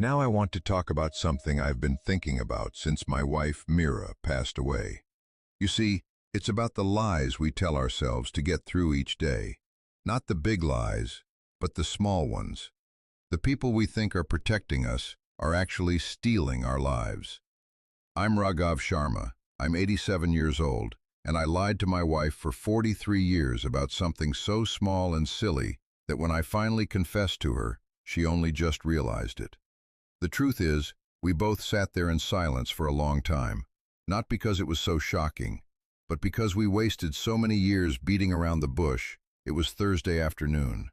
Now I want to talk about something I've been thinking about since my wife, Mira, passed away. You see, it's about the lies we tell ourselves to get through each day. Not the big lies, but the small ones. The people we think are protecting us are actually stealing our lives. I'm Raghav Sharma. I'm 87 years old, and I lied to my wife for 43 years about something so small and silly that when I finally confessed to her, she only just realized it. The truth is, we both sat there in silence for a long time, not because it was so shocking, but because we wasted so many years beating around the bush. It was Thursday afternoon.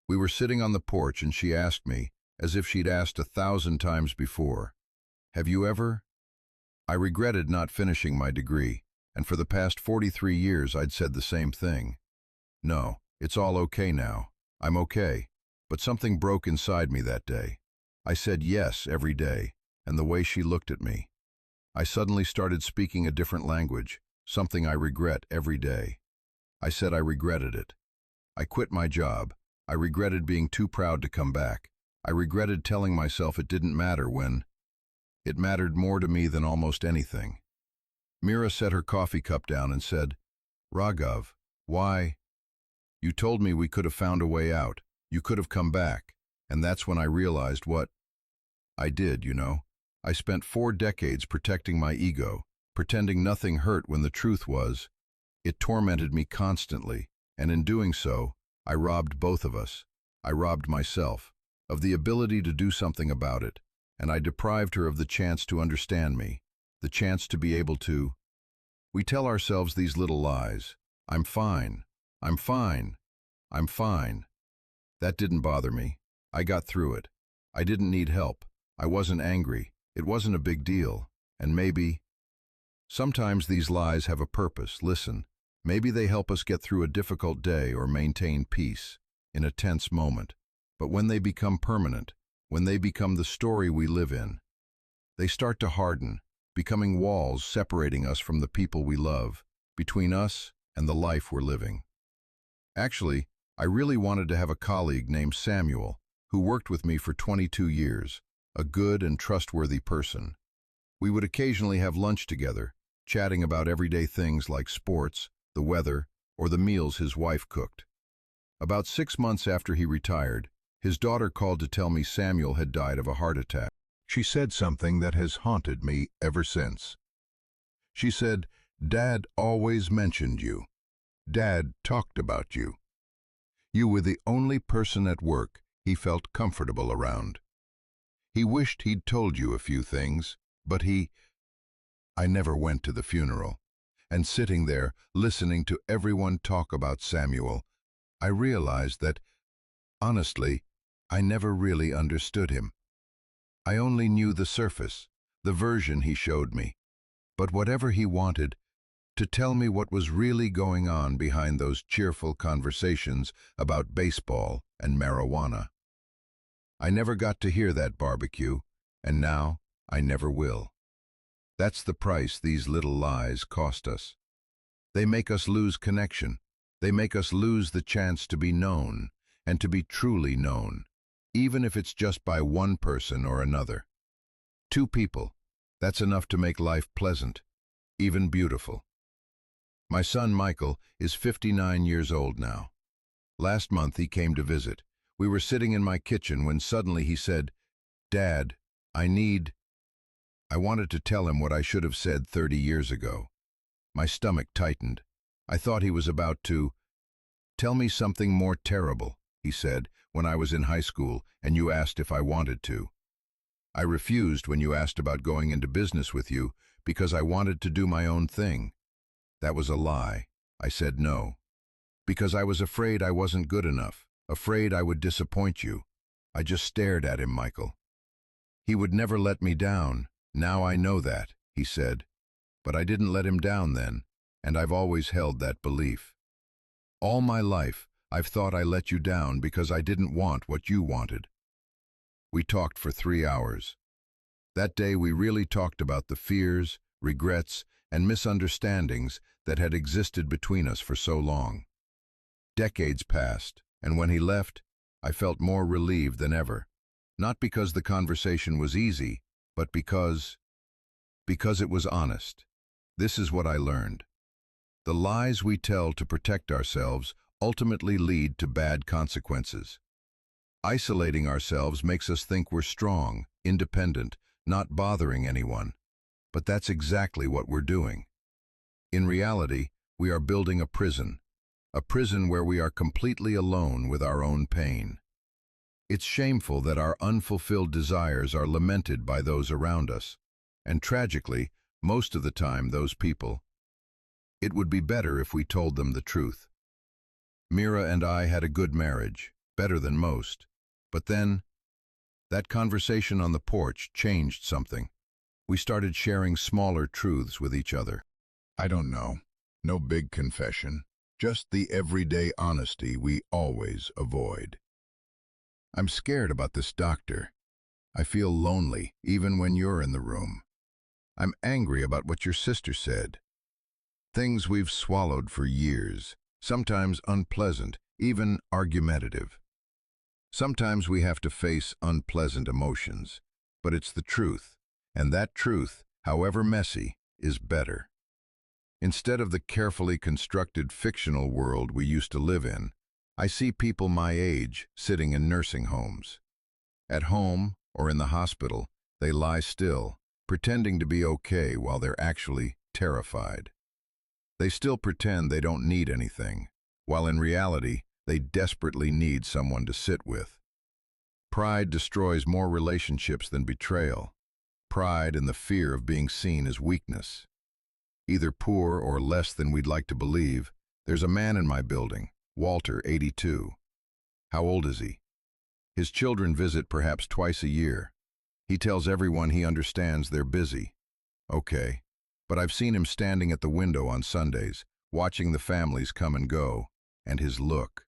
We were sitting on the porch and she asked me, as if she'd asked 1,000 times before, "Have you ever?" I regretted not finishing my degree, and for the past 43 years I'd said the same thing. No, it's all okay now. I'm okay. But something broke inside me that day. I said yes every day, and the way she looked at me. I suddenly started speaking a different language, something I regret every day. I said I regretted it. I quit my job. I regretted being too proud to come back. I regretted telling myself it didn't matter when it mattered more to me than almost anything. Mira set her coffee cup down and said, "Raghav, why? You told me we could have found a way out. You could have come back." And that's when I realized what I did, you know. I spent 4 decades protecting my ego, pretending nothing hurt when the truth was, it tormented me constantly, and in doing so, I robbed both of us. I robbed myself of the ability to do something about it, and I deprived her of the chance to understand me, the chance to be able to. We tell ourselves these little lies. I'm fine. I'm fine. I'm fine. That didn't bother me. I got through it. I didn't need help. I wasn't angry. It wasn't a big deal. And maybe, sometimes these lies have a purpose. Listen, maybe they help us get through a difficult day or maintain peace in a tense moment. But when they become permanent, when they become the story we live in, they start to harden, becoming walls separating us from the people we love, between us and the life we're living. Actually, I really wanted to have a colleague named Samuel, who worked with me for 22 years, a good and trustworthy person. We would occasionally have lunch together, chatting about everyday things like sports, the weather, or the meals his wife cooked. About 6 months after he retired, his daughter called to tell me Samuel had died of a heart attack. She said something that has haunted me ever since. She said, "Dad always mentioned you. Dad talked about you. You were the only person at work he felt comfortable around. He wished he'd told you a few things, but I never went to the funeral, and sitting there, listening to everyone talk about Samuel, I realized that, honestly, I never really understood him. I only knew the surface, the version he showed me. But whatever he wanted, to tell me what was really going on behind those cheerful conversations about baseball and marijuana. I never got to hear that barbecue, and now I never will. That's the price these little lies cost us. They make us lose connection. They make us lose the chance to be known, and to be truly known, even if it's just by one person or another. 2 people, that's enough to make life pleasant, even beautiful. My son Michael is 59 years old now. Last month he came to visit. We were sitting in my kitchen when suddenly he said, "Dad, I wanted to tell him what I should have said 30 years ago. My stomach tightened. I thought he was about to tell me something more terrible, he said, when I was in high school and you asked if I wanted to. I refused when you asked about going into business with you because I wanted to do my own thing. That was a lie. I said no. Because I was afraid I wasn't good enough, afraid I would disappoint you. I just stared at him, Michael. He would never let me down. Now I know that, he said. But I didn't let him down then, and I've always held that belief. All my life, I've thought I let you down because I didn't want what you wanted." We talked for 3 hours. That day we really talked about the fears, regrets, and misunderstandings that had existed between us for so long. Decades passed, and when he left, I felt more relieved than ever. Not because the conversation was easy, but because it was honest. This is what I learned. The lies we tell to protect ourselves ultimately lead to bad consequences. Isolating ourselves makes us think we're strong, independent, not bothering anyone. But that's exactly what we're doing. In reality, we are building a prison where we are completely alone with our own pain. It's shameful that our unfulfilled desires are lamented by those around us, and tragically, most of the time those people. It would be better if we told them the truth. Mira and I had a good marriage, better than most, but then, that conversation on the porch changed something. We started sharing smaller truths with each other. I don't know. No big confession. Just the everyday honesty we always avoid. I'm scared about this doctor. I feel lonely, even when you're in the room. I'm angry about what your sister said. Things we've swallowed for years, sometimes unpleasant, even argumentative. Sometimes we have to face unpleasant emotions, but it's the truth, and that truth, however messy, is better. Instead of the carefully constructed fictional world we used to live in, I see people my age sitting in nursing homes. At home or in the hospital, they lie still, pretending to be okay while they're actually terrified. They still pretend they don't need anything, while in reality, they desperately need someone to sit with. Pride destroys more relationships than betrayal. Pride and the fear of being seen as weakness. Either poor or less than we'd like to believe, there's a man in my building, Walter, 82. How old is he? His children visit perhaps twice a year. He tells everyone he understands they're busy. Okay, but I've seen him standing at the window on Sundays, watching the families come and go, and his look.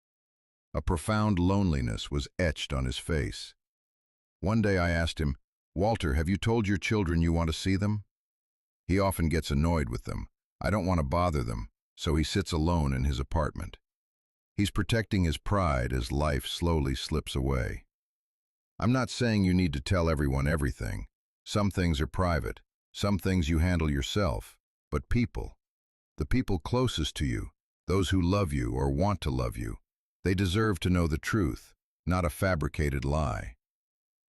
A profound loneliness was etched on his face. One day I asked him, "Walter, have you told your children you want to see them?" He often gets annoyed with them. I don't want to bother them, so he sits alone in his apartment. He's protecting his pride as life slowly slips away. I'm not saying you need to tell everyone everything. Some things are private, some things you handle yourself, but people, the people closest to you, those who love you or want to love you, they deserve to know the truth, not a fabricated lie.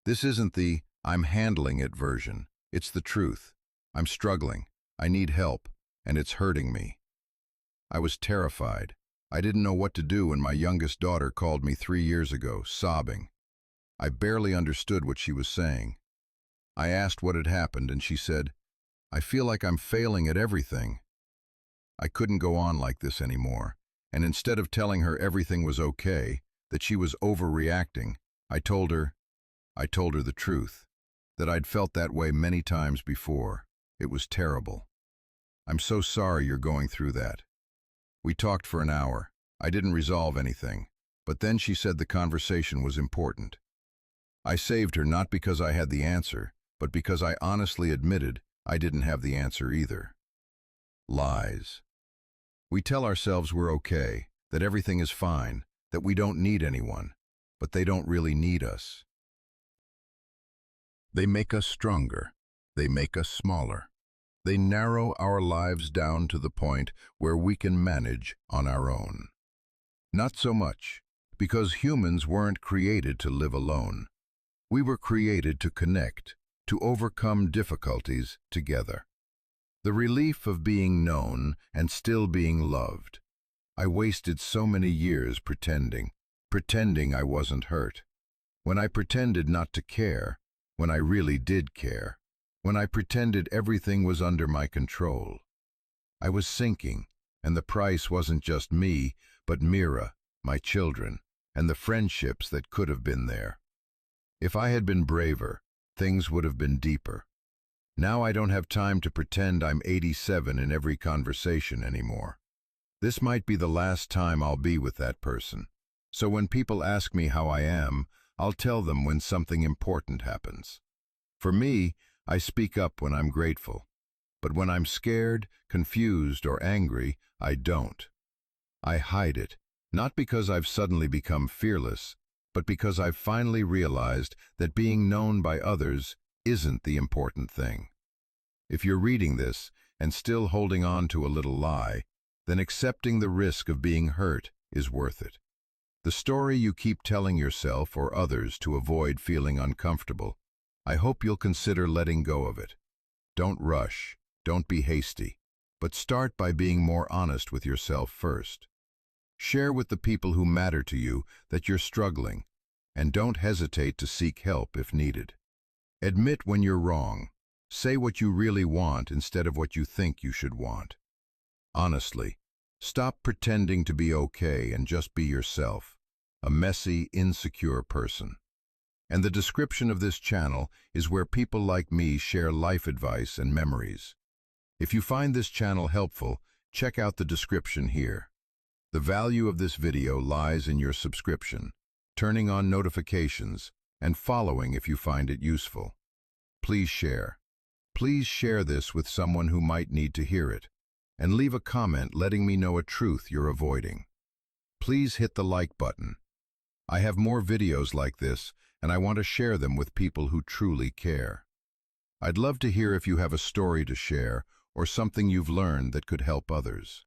This isn't the "I'm handling it" version, it's the truth. I'm struggling, I need help, and it's hurting me. I was terrified. I didn't know what to do when my youngest daughter called me 3 years ago, sobbing. I barely understood what she was saying. I asked what had happened, and she said, "I feel like I'm failing at everything." I couldn't go on like this anymore, and instead of telling her everything was okay, that she was overreacting, I told her the truth, that I'd felt that way many times before. It was terrible. "I'm so sorry you're going through that." We talked for an hour. I didn't resolve anything, but then she said the conversation was important. I saved her not because I had the answer, but because I honestly admitted I didn't have the answer either. Lies. We tell ourselves we're okay, that everything is fine, that we don't need anyone, but they don't really need us. They make us stronger. They make us smaller. They narrow our lives down to the point where we can manage on our own. Not so much, because humans weren't created to live alone. We were created to connect, to overcome difficulties together. The relief of being known and still being loved. I wasted so many years pretending I wasn't hurt. When I pretended not to care, when I really did care. When I pretended everything was under my control. I was sinking, and the price wasn't just me, but Mira, my children, and the friendships that could have been there. If I had been braver, things would have been deeper. Now I don't have time to pretend I'm 87 in every conversation anymore. This might be the last time I'll be with that person. So when people ask me how I am, I'll tell them when something important happens. For me, I speak up when I'm grateful. But when I'm scared, confused, or angry, I don't. I hide it, not because I've suddenly become fearless, but because I've finally realized that being known by others isn't the important thing. If you're reading this and still holding on to a little lie, then accepting the risk of being hurt is worth it. The story you keep telling yourself or others to avoid feeling uncomfortable, I hope you'll consider letting go of it. Don't rush, don't be hasty, but start by being more honest with yourself first. Share with the people who matter to you that you're struggling, and don't hesitate to seek help if needed. Admit when you're wrong. Say what you really want instead of what you think you should want. Honestly, stop pretending to be okay and just be yourself, a messy, insecure person. And the description of this channel is where people like me share life advice and memories. If you find this channel helpful, check out the description here. The value of this video lies in your subscription, turning on notifications, and following if you find it useful. Please share. Please share this with someone who might need to hear it, and leave a comment letting me know a truth you're avoiding. Please hit the like button. I have more videos like this, and I want to share them with people who truly care. I'd love to hear if you have a story to share or something you've learned that could help others.